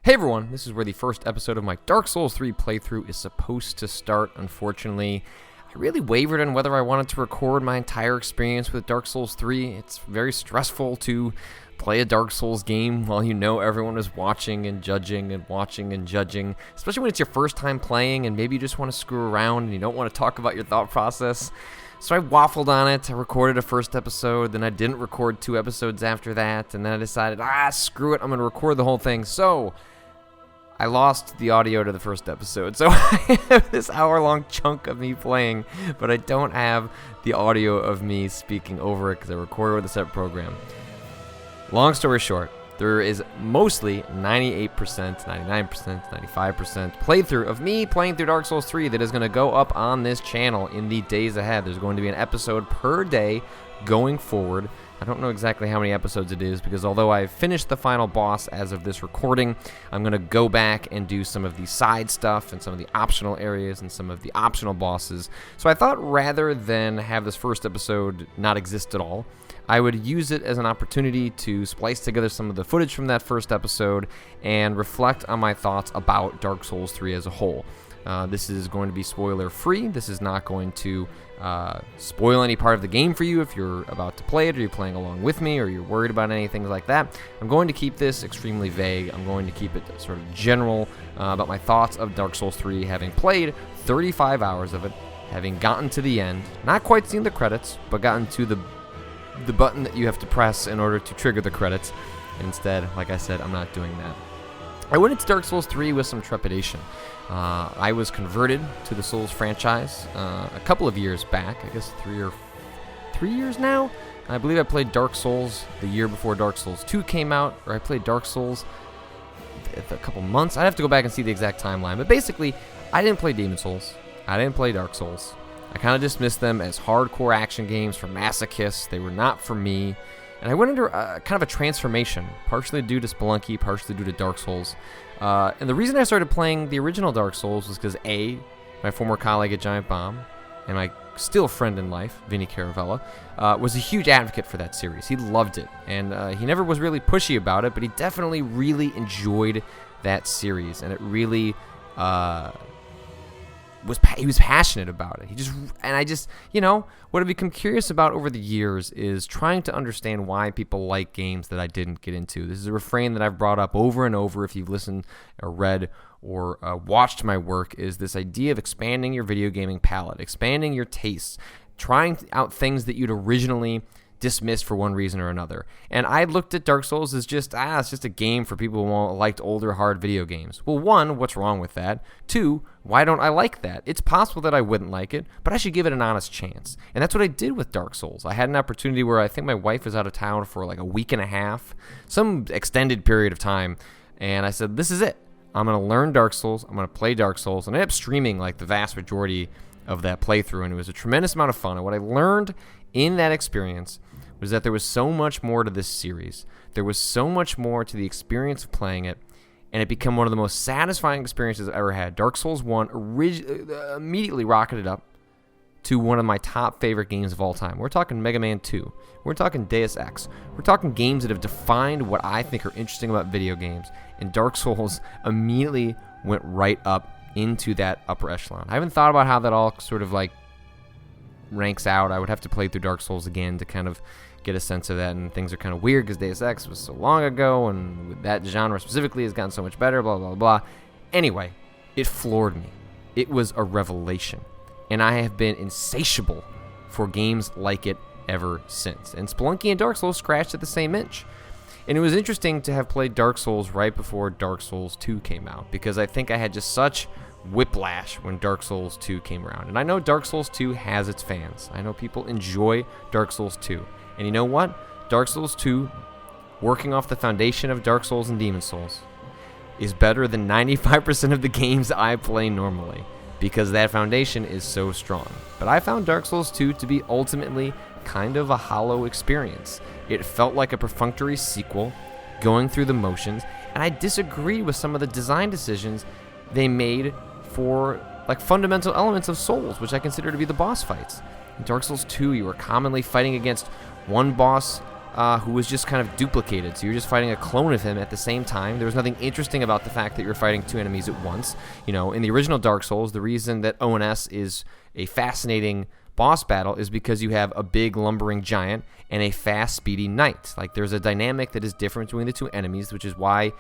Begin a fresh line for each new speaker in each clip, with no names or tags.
Hey everyone, this is where the first episode of my Dark Souls 3 playthrough is supposed to start. Unfortunately, I really wavered on whether I wanted to record my entire experience with Dark Souls 3. It's very stressful to play a Dark Souls game while you know everyone is watching and judging and watching and judging, especially when it's your first time playing and maybe you just want to screw around and you don't want to talk about your thought process. So I waffled on it. I recorded a first episode, then I didn't record 2 episodes after that, and then I decided, screw it, I'm going to record the whole thing. So I lost the audio to the first episode, so I have this hour-long chunk of me playing, but I don't have the audio of me speaking over it because I recorded with a separate program. Long story short, there is mostly 98%, 99%, 95% playthrough of me playing through Dark Souls 3 that is going to go up on this channel in the days ahead. There's going to be an episode per day going forward. I don't know exactly how many episodes it is because although I've finished the final boss as of this recording, I'm going to go back and do some of the side stuff and some of the optional areas and some of the optional bosses. So I thought rather than have this first episode not exist at all, I would use it as an opportunity to splice together some of the footage from that first episode and reflect on my thoughts about Dark Souls 3 as a whole. This is going to be spoiler-free. This is not going to spoil any part of the game for you if you're about to play it or you're playing along with me or you're worried about anything like that. I'm going to keep this extremely vague. I'm going to keep it sort of general about my thoughts of Dark Souls 3, having played 35 hours of it, having gotten to the end, not quite seen the credits, but gotten to the button that you have to press in order to trigger the credits. Instead, like I said, I'm not doing that. I went into Dark Souls 3 with some trepidation. I was converted to the Souls franchise a couple of years back, I guess 3 years now. I believe I played Dark Souls the year before Dark Souls 2 came out, or I played Dark Souls a couple months. I'd have to go back and see the exact timeline, but basically, I didn't play Demon Souls. I didn't play Dark Souls. I kind of dismissed them as hardcore action games for masochists. They were not for me. And I went under kind of a transformation, partially due to Spelunky, partially due to Dark Souls. And the reason I started playing the original Dark Souls was because A, my former colleague at Giant Bomb, and my still friend in life, Vinny Caravella, was a huge advocate for that series. He loved it, and he never was really pushy about it, but he definitely really enjoyed that series, and it really he was passionate about it. What I've become curious about over the years is trying to understand why people like games that I didn't get into. This is a refrain that I've brought up over and over if you've listened or read or watched my work, is this idea of expanding your video gaming palette, expanding your tastes, trying out things that you'd originally dismissed for one reason or another. And I looked at Dark Souls as it's just a game for people who liked older, hard video games. Well, 1, what's wrong with that? 2, why don't I like that? It's possible that I wouldn't like it, but I should give it an honest chance. And that's what I did with Dark Souls. I had an opportunity where I think my wife was out of town for like a week and a half, some extended period of time, and I said, this is it. I'm going to learn Dark Souls. I'm going to play Dark Souls. And I ended up streaming like the vast majority of that playthrough, and it was a tremendous amount of fun. And what I learned in that experience was that there was so much more to this series. There was so much more to the experience of playing it, and it became one of the most satisfying experiences I've ever had. Dark Souls 1 immediately rocketed up to one of my top favorite games of all time. We're talking Mega Man 2. We're talking Deus Ex. We're talking games that have defined what I think are interesting about video games, and Dark Souls immediately went right up into that upper echelon. I haven't thought about how that all sort of like ranks out. I would have to play through Dark Souls again to kind of get a sense of that, and things are kind of weird because Deus Ex was so long ago, and that genre specifically has gotten so much better, blah, blah, blah. Anyway, it floored me. It was a revelation, and I have been insatiable for games like it ever since. And Spelunky and Dark Souls scratched at the same itch. And it was interesting to have played Dark Souls right before Dark Souls 2 came out, because I think I had just such whiplash when Dark Souls 2 came around. And I know Dark Souls 2 has its fans. I know people enjoy Dark Souls 2. And you know what? Dark Souls 2, working off the foundation of Dark Souls and Demon Souls, is better than 95% of the games I play normally, because that foundation is so strong. But I found Dark Souls 2 to be ultimately kind of a hollow experience. It felt like a perfunctory sequel, going through the motions, and I disagreed with some of the design decisions they made for like fundamental elements of Souls, which I consider to be the boss fights. In Dark Souls 2, you were commonly fighting against one boss who was just kind of duplicated. So you're just fighting a clone of him at the same time. There was nothing interesting about the fact that you're fighting two enemies at once. You know, in the original Dark Souls, the reason that ONS is a fascinating boss battle is because you have a big lumbering giant and a fast, speedy knight. Like, there's a dynamic that is different between the two enemies, which is why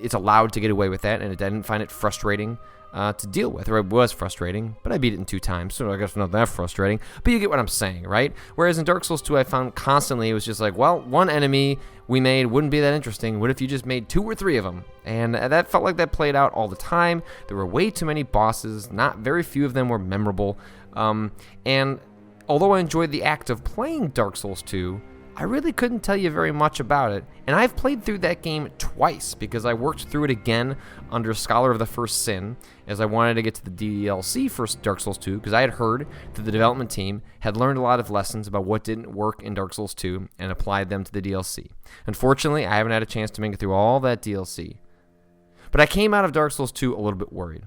it's allowed to get away with that, and I didn't find it frustrating to deal with, or it was frustrating, but I beat it in 2 times, so I guess not that frustrating, but you get what I'm saying, right? Whereas in Dark Souls 2, I found constantly it was just like, well, one enemy we made wouldn't be that interesting. What if you just made 2 or 3 of them? And that felt like that played out all the time. There were way too many bosses, not very few of them were memorable, and although I enjoyed the act of playing Dark Souls 2, I really couldn't tell you very much about it, and I've played through that game twice because I worked through it again under Scholar of the First Sin as I wanted to get to the DLC for Dark Souls 2 because I had heard that the development team had learned a lot of lessons about what didn't work in Dark Souls 2 and applied them to the DLC. Unfortunately, I haven't had a chance to make it through all that DLC, but I came out of Dark Souls 2 a little bit worried.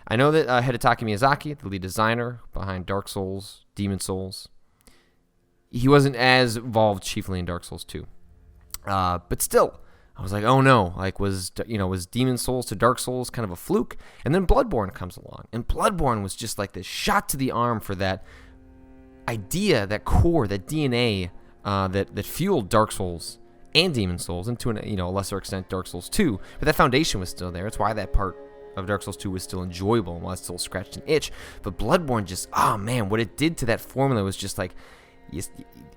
I know that Hidetaka Miyazaki, the lead designer behind Dark Souls, Demon Souls, he wasn't as involved chiefly in Dark Souls 2. But still, I was like, oh no, like was Demon Souls to Dark Souls kind of a fluke? And then Bloodborne comes along. And Bloodborne was just like this shot to the arm for that idea, that core, that DNA that fueled Dark Souls and Demon Souls, and to a lesser extent Dark Souls 2. But that foundation was still there. That's why that part of Dark Souls 2 was still enjoyable and why it still scratched an itch. But Bloodborne just, oh man, what it did to that formula was just like,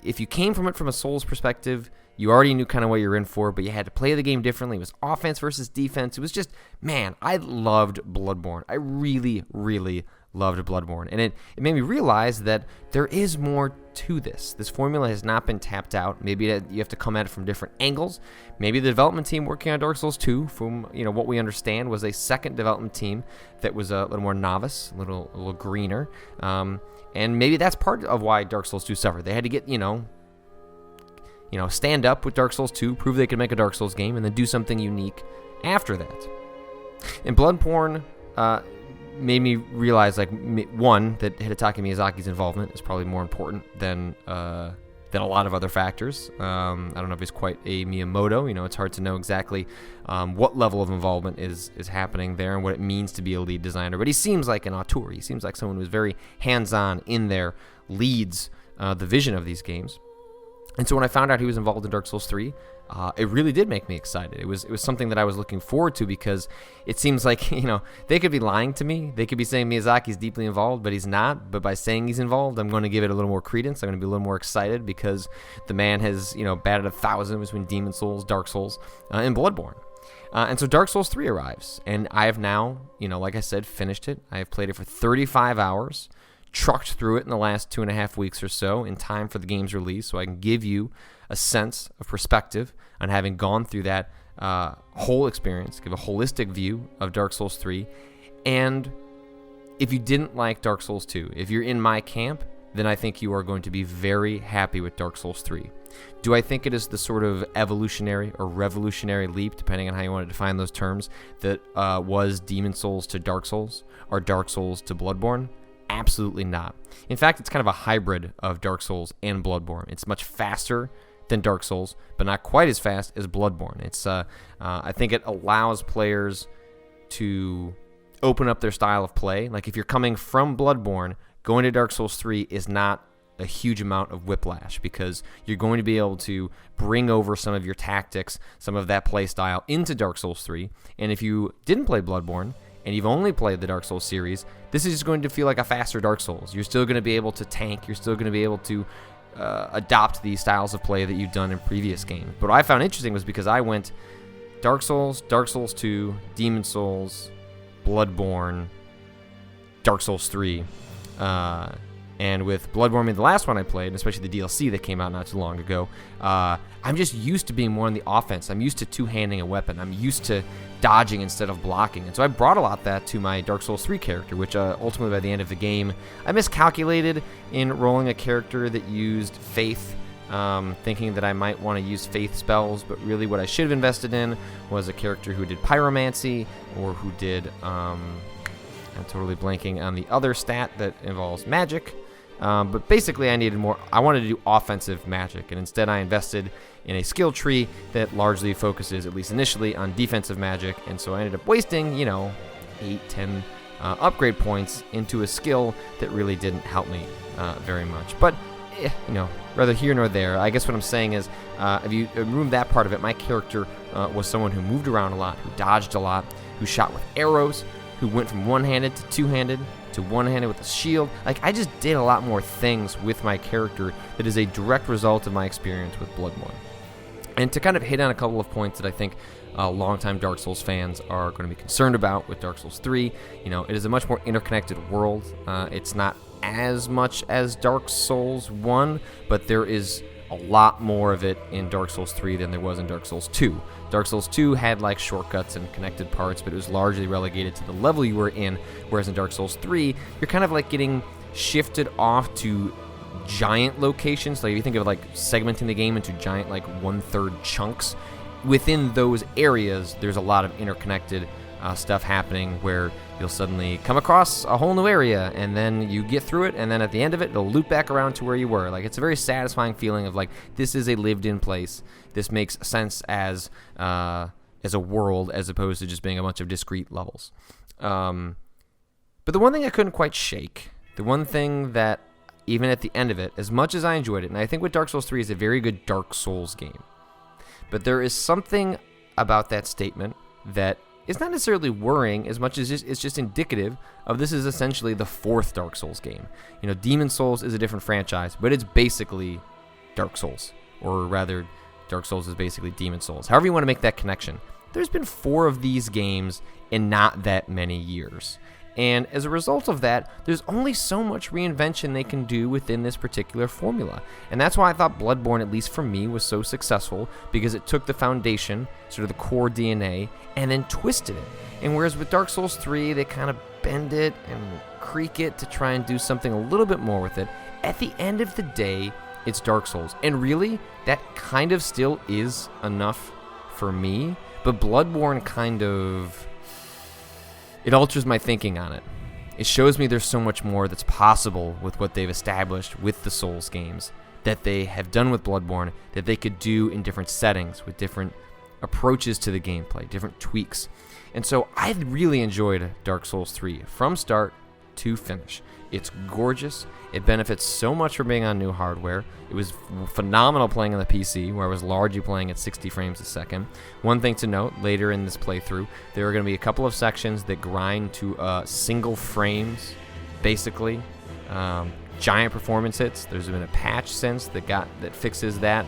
if you came from it from a Souls perspective, you already knew kind of what you're in for, but you had to play the game differently. It was offense versus defense. It was just, man, I loved Bloodborne. I really, really loved Bloodborne. And it made me realize that there is more to this. This formula has not been tapped out. Maybe you have to come at it from different angles. Maybe the development team working on Dark Souls 2, from what we understand, was a second development team that was a little more novice, a little greener. And maybe that's part of why Dark Souls 2 suffered. They had to get, stand up with Dark Souls 2, prove they could make a Dark Souls game, and then do something unique after that. And Bloodborne made me realize, one, that Hidetaka Miyazaki's involvement is probably more important than a lot of other factors. I don't know if he's quite a Miyamoto. It's hard to know exactly what level of involvement is happening there and what it means to be a lead designer. But he seems like an auteur. He seems like someone who's very hands-on in there, leads the vision of these games. And so when I found out he was involved in Dark Souls 3, it really did make me excited. It was something that I was looking forward to because it seems like, they could be lying to me. They could be saying Miyazaki's deeply involved, but he's not. But by saying he's involved, I'm going to give it a little more credence. I'm going to be a little more excited because the man has, batted 1,000 between Demon Souls, Dark Souls, and Bloodborne. And so Dark Souls 3 arrives, and I have now, like I said, finished it. I have played it for 35 hours. Trucked through it in the last 2.5 weeks or so in time for the game's release, so I can give you a sense of perspective on having gone through that whole experience, give a holistic view of Dark Souls 3. And if you didn't like Dark Souls 2, if you're in my camp, then I think you are going to be very happy with Dark Souls 3. Do I think it is the sort of evolutionary or revolutionary leap, depending on how you want to define those terms, that was Demon Souls to Dark Souls or Dark Souls to Bloodborne? Absolutely not. In fact, it's kind of a hybrid of Dark Souls and Bloodborne. It's much faster than Dark Souls, but not quite as fast as Bloodborne. It's I think it allows players to open up their style of play. Like if you're coming from Bloodborne, going to Dark Souls 3 is not a huge amount of whiplash because you're going to be able to bring over some of your tactics, some of that play style into Dark Souls 3. And if you didn't play Bloodborne, and you've only played the Dark Souls series, this is just going to feel like a faster Dark Souls. You're still going to be able to tank. You're still going to be able to adopt the styles of play that you've done in previous games. But what I found interesting was because I went Dark Souls, Dark Souls 2, Demon Souls, Bloodborne, Dark Souls 3, and with Bloodborne being the last one I played, especially the DLC that came out not too long ago, I'm just used to being more on the offense. I'm used to two-handing a weapon. I'm used to dodging instead of blocking. And so I brought a lot of that to my Dark Souls 3 character, which ultimately by the end of the game, I miscalculated in rolling a character that used Faith, thinking that I might want to use Faith spells, but really what I should have invested in was a character who did Pyromancy, or who did, I'm totally blanking on the other stat that involves magic. But basically, I wanted to do offensive magic, and instead I invested in a skill tree that largely focuses, at least initially, on defensive magic, and so I ended up wasting, 8, 10 upgrade points into a skill that really didn't help me very much. But, rather here nor there. I guess what I'm saying is, if you remove that part of it, my character was someone who moved around a lot, who dodged a lot, who shot with arrows, who went from one-handed to two-handed, to one-handed with a shield. Like, I just did a lot more things with my character that is a direct result of my experience with Bloodborne. And to kind of hit on a couple of points that I think longtime Dark Souls fans are going to be concerned about with Dark Souls 3, it is a much more interconnected world. It's not as much as Dark Souls 1, but there is a lot more of it in Dark Souls 3 than there was in Dark Souls 2. Dark Souls 2 had like shortcuts and connected parts, but it was largely relegated to the level you were in, whereas in Dark Souls 3, you're kind of like getting shifted off to giant locations. Like if you think of like segmenting the game into giant like 1/3 chunks, within those areas, there's a lot of interconnected stuff happening where you'll suddenly come across a whole new area, and then you get through it, and then at the end of it, it'll loop back around to where you were. Like, it's a very satisfying feeling of like, this is a lived-in place. This makes sense as a world, as opposed to just being a bunch of discrete levels. But the one thing I couldn't quite shake, the one thing that, even at the end of it, as much as I enjoyed it, and I think what Dark Souls 3 is a very good Dark Souls game, but there is something about that statement that it's not necessarily worrying as much as it's just indicative of this is essentially the fourth Dark Souls game. Demon Souls is a different franchise, but it's basically Dark Souls. Or rather, Dark Souls is basically Demon Souls. However you want to make that connection. There's been 4 of these games in not that many years. And as a result of that, there's only so much reinvention they can do within this particular formula. And that's why I thought Bloodborne, at least for me, was so successful, because it took the foundation, sort of the core DNA, and then twisted it. And whereas with Dark Souls 3, they kind of bend it and creak it to try and do something a little bit more with it, at the end of the day, it's Dark Souls. And really, that kind of still is enough for me, but Bloodborne kind of... it alters my thinking on it. It shows me there's so much more that's possible with what they've established with the Souls games that they have done with Bloodborne that they could do in different settings with different approaches to the gameplay, different tweaks. And so I really enjoyed Dark Souls 3 from start to finish. It's gorgeous. It benefits so much from being on new hardware. It was phenomenal playing on the PC, where I was largely playing at 60 frames a second. One thing to note, later in this playthrough, there are going to be a couple of sections that grind to single frames, basically. Giant performance hits. There's been a patch since that fixes that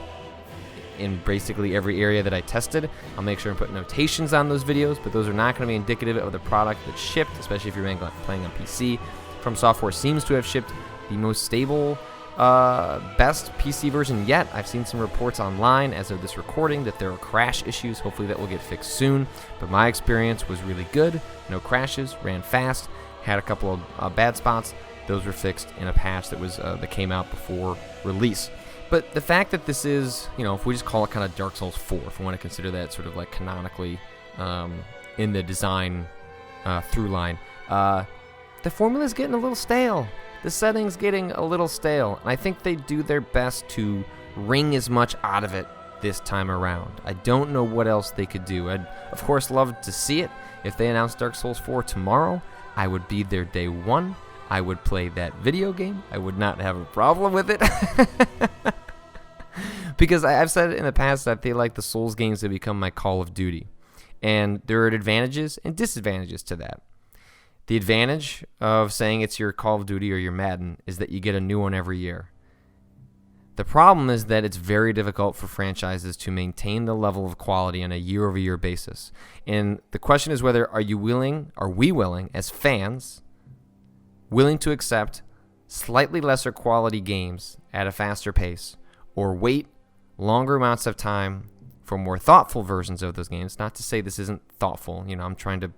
in basically every area that I tested. I'll make sure and put notations on those videos, but those are not going to be indicative of the product that's shipped, especially if you're playing on PC. From Software seems to have shipped the most stable, best PC version yet. I've seen some reports online as of this recording that there are crash issues. Hopefully that will get fixed soon. But my experience was really good. No crashes, ran fast, had a couple of bad spots. Those were fixed in a patch that came out before release. But the fact that this is, if we just call it kind of Dark Souls 4, if we want to consider that sort of like canonically in the design through line, the formula's getting a little stale. The setting's getting a little stale. And I think they do their best to wring as much out of it this time around. I don't know what else they could do. I'd, of course, love to see it. If they announced Dark Souls 4 tomorrow, I would be there day one. I would play that video game. I would not have a problem with it. Because I've said it in the past that I feel like the Souls games have become my Call of Duty. And there are advantages and disadvantages to that. The advantage of saying it's your Call of Duty or your Madden is that you get a new one every year. The problem is that it's very difficult for franchises to maintain the level of quality on a year-over-year basis. And the question is whether are we willing, as fans, willing to accept slightly lesser quality games at a faster pace, or wait longer amounts of time for more thoughtful versions of those games. Not to say this isn't thoughtful. I'm trying to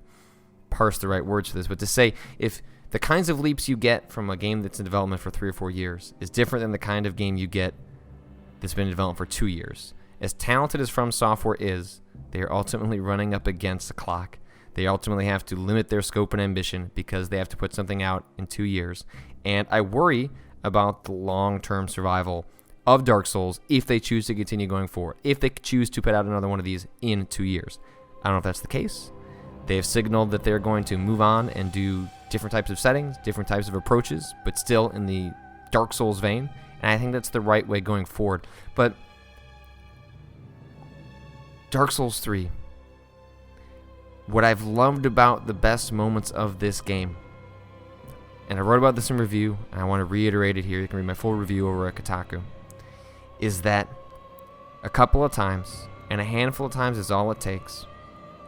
parse the right words for this, but to say if the kinds of leaps you get from a game that's in development for 3 or 4 years is different than the kind of game you get that's been in development for 2 years. As talented as From Software is, they are ultimately running up against the clock. They ultimately have to limit their scope and ambition because they have to put something out in 2 years. And I worry about the long-term survival of Dark Souls if they choose to continue going forward, if they choose to put out another one of these in 2 years. I don't know if that's the case. They have signaled that they're going to move on and do different types of settings, different types of approaches, but still in the Dark Souls vein, and I think that's the right way going forward. But Dark Souls 3, what I've loved about the best moments of this game, and I wrote about this in review, and I want to reiterate it here, you can read my full review over at Kotaku, is that a couple of times, and a handful of times is all it takes,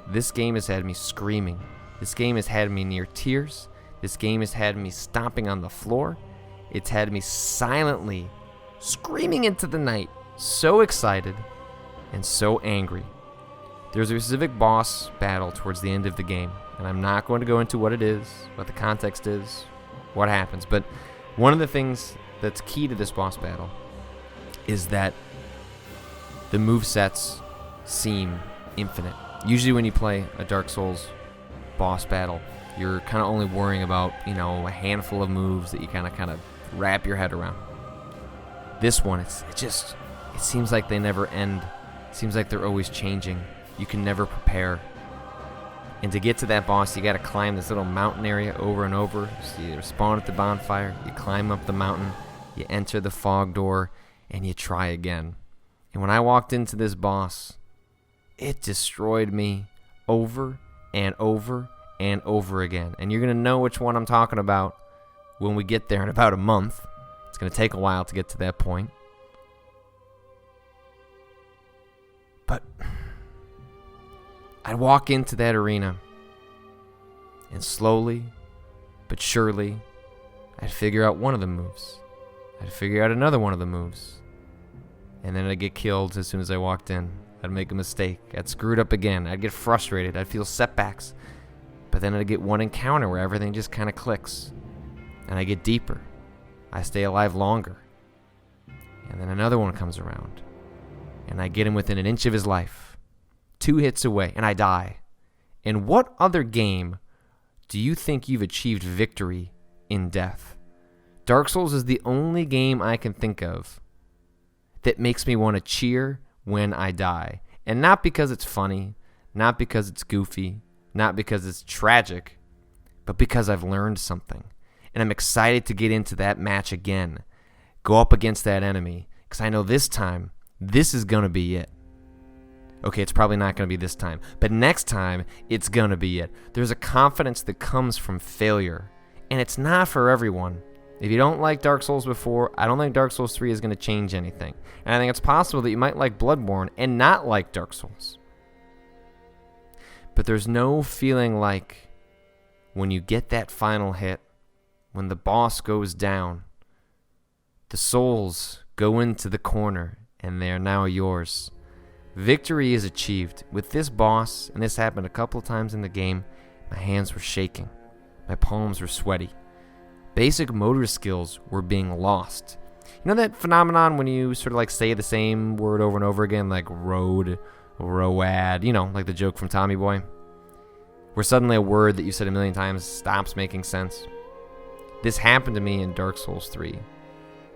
this game has had me screaming. This game has had me near tears. This game has had me stomping on the floor. It's had me silently screaming into the night, so excited and so angry. There's a specific boss battle towards the end of the game, and I'm not going to go into what it is, what the context is, what happens, but one of the things that's key to this boss battle is that the movesets seem infinite. Usually when you play a Dark Souls boss battle, you're kind of only worrying about, a handful of moves that you kind of wrap your head around. This one, it seems like they never end. It seems like they're always changing. You can never prepare. And to get to that boss, you got to climb this little mountain area over and over. So you spawn at the bonfire, you climb up the mountain, you enter the fog door, and you try again. And when I walked into this boss, it destroyed me over and over and over again. And you're going to know which one I'm talking about when we get there in about a month. It's going to take a while to get to that point. But I'd walk into that arena, and slowly but surely, I'd figure out one of the moves. I'd figure out another one of the moves. And then I'd get killed as soon as I walked in. I'd make a mistake. I'd screw it up again. I'd get frustrated. I'd feel setbacks. But then I'd get one encounter where everything just kind of clicks. And I get deeper. I stay alive longer. And then another one comes around. And I get him within an inch of his life. 2 hits away, and I die. In what other game do you think you've achieved victory in death? Dark Souls is the only game I can think of that makes me want to cheer when I die. And not because it's funny, not because it's goofy, not because it's tragic, but because I've learned something. And I'm excited to get into that match again. Go up against that enemy. Because I know this time, this is going to be it. Okay, it's probably not going to be this time. But next time, it's going to be it. There's a confidence that comes from failure. And it's not for everyone. If you don't like Dark Souls before, I don't think Dark Souls 3 is going to change anything. And I think it's possible that you might like Bloodborne and not like Dark Souls. But there's no feeling like when you get that final hit, when the boss goes down, the souls go into the corner and they are now yours. Victory is achieved. With this boss, and this happened a couple of times in the game, my hands were shaking. My palms were sweaty. Basic motor skills were being lost. You know that phenomenon when you sort of like say the same word over and over again, like road, road, like the joke from Tommy Boy? Where suddenly a word that you said a million times stops making sense. This happened to me in Dark Souls 3,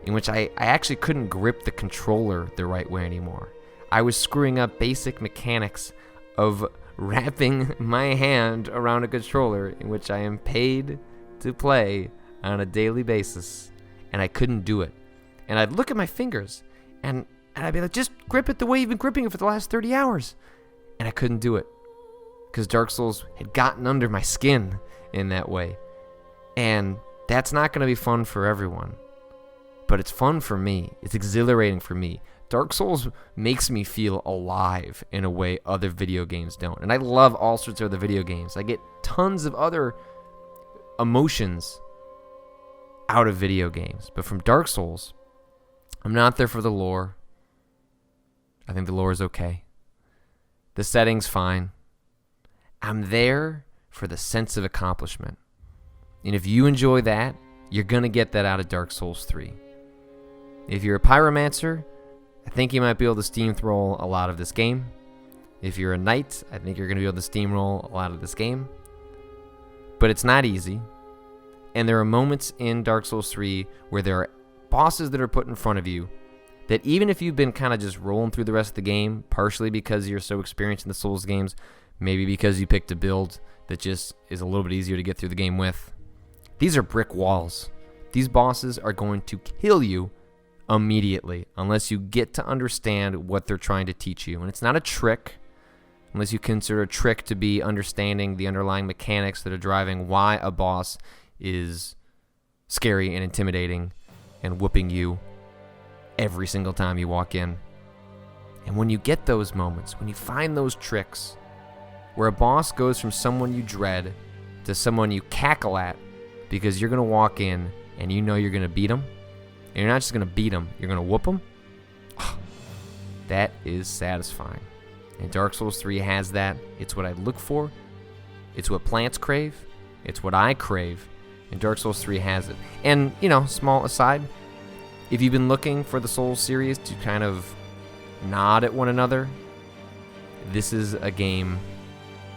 in which I actually couldn't grip the controller the right way anymore. I was screwing up basic mechanics of wrapping my hand around a controller in which I am paid to play on a daily basis, and I couldn't do it. And I'd look at my fingers, and I'd be like, just grip it the way you've been gripping it for the last 30 hours. And I couldn't do it, because Dark Souls had gotten under my skin in that way. And that's not going to be fun for everyone, but it's fun for me. It's exhilarating for me. Dark Souls makes me feel alive in a way other video games don't. And I love all sorts of other video games. I get tons of other emotions out of video games. But from Dark Souls, I'm not there for the lore. I think the lore is okay. The setting's fine. I'm there for the sense of accomplishment. And if you enjoy that, you're going to get that out of Dark Souls 3. If you're a pyromancer, I think you might be able to steamroll a lot of this game. If you're a knight, I think you're going to be able to steamroll a lot of this game. But it's not easy. And there are moments in Dark Souls 3 where there are bosses that are put in front of you that even if you've been kind of just rolling through the rest of the game, partially because you're so experienced in the Souls games, maybe because you picked a build that just is a little bit easier to get through the game with, these are brick walls. These bosses are going to kill you immediately unless you get to understand what they're trying to teach you. And it's not a trick, unless you consider a trick to be understanding the underlying mechanics that are driving why a boss is scary and intimidating and whooping you every single time you walk in. And when you get those moments, when you find those tricks where a boss goes from someone you dread to someone you cackle at because you're going to walk in and you know you're going to beat them, and you're not just going to beat them, you're going to whoop them, that is satisfying. And Dark Souls 3 has that. It's what I look for. It's what plants crave. It's what I crave. And Dark Souls 3 has it. And, small aside, if you've been looking for the Souls series to kind of nod at one another, this is a game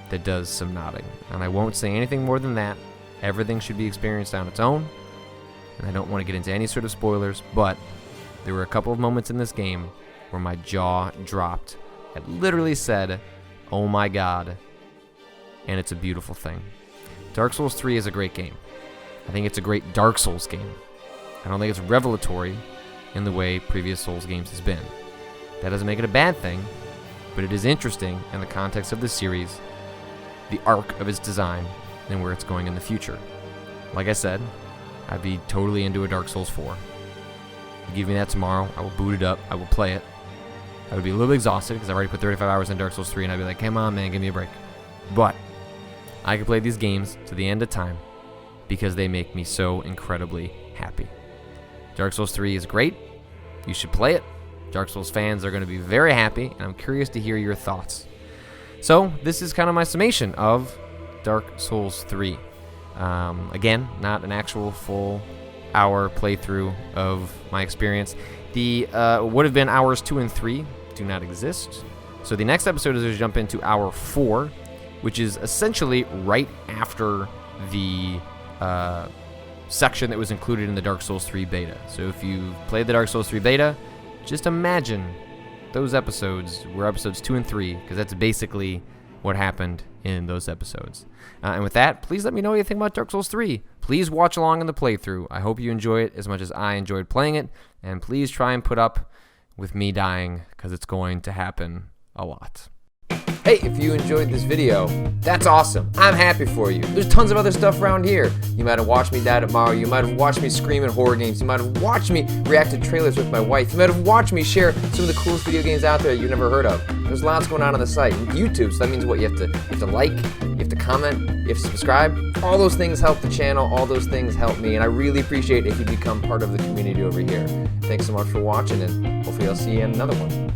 that does some nodding. And I won't say anything more than that. Everything should be experienced on its own. And I don't want to get into any sort of spoilers, but there were a couple of moments in this game where my jaw dropped. I literally said, "Oh my God," and it's a beautiful thing. Dark Souls 3 is a great game. I think it's a great Dark Souls game. I don't think it's revelatory in the way previous Souls games has been. That doesn't make it a bad thing, but it is interesting in the context of the series, the arc of its design, and where it's going in the future. Like I said, I'd be totally into a Dark Souls 4. You give me that tomorrow, I will boot it up, I will play it. I would be a little exhausted because I've already put 35 hours in Dark Souls 3, and I'd be like, come on, man, give me a break. But I can play these games to the end of time because they make me so incredibly happy. Dark Souls 3 is great. You should play it. Dark Souls fans are going to be very happy, and I'm curious to hear your thoughts. So this is kind of my summation of Dark Souls 3. Again, not an actual full hour playthrough of my experience. The would have been hours 2 and 3 do not exist. So the next episode is to jump into hour 4, which is essentially right after the section that was included in the Dark Souls 3 beta. So if you played the Dark Souls 3 beta, just imagine those episodes were episodes 2 and 3, because that's basically what happened in those episodes. And with that, please let me know what you think about Dark Souls 3. Please watch along in the playthrough. I hope you enjoy it as much as I enjoyed playing it, and please try and put up with me dying, because it's going to happen a lot. Hey, if you enjoyed this video, that's awesome. I'm happy for you. There's tons of other stuff around here. You might have watched me die at Mario. You might have watched me scream at horror games. You might have watched me react to trailers with my wife. You might have watched me share some of the coolest video games out there you've never heard of. There's lots going on the site. YouTube, so that means what? You have to like, you have to comment, you have to subscribe. All those things help the channel. All those things help me, and I really appreciate it if you become part of the community over here. Thanks so much for watching, and hopefully I'll see you in another one.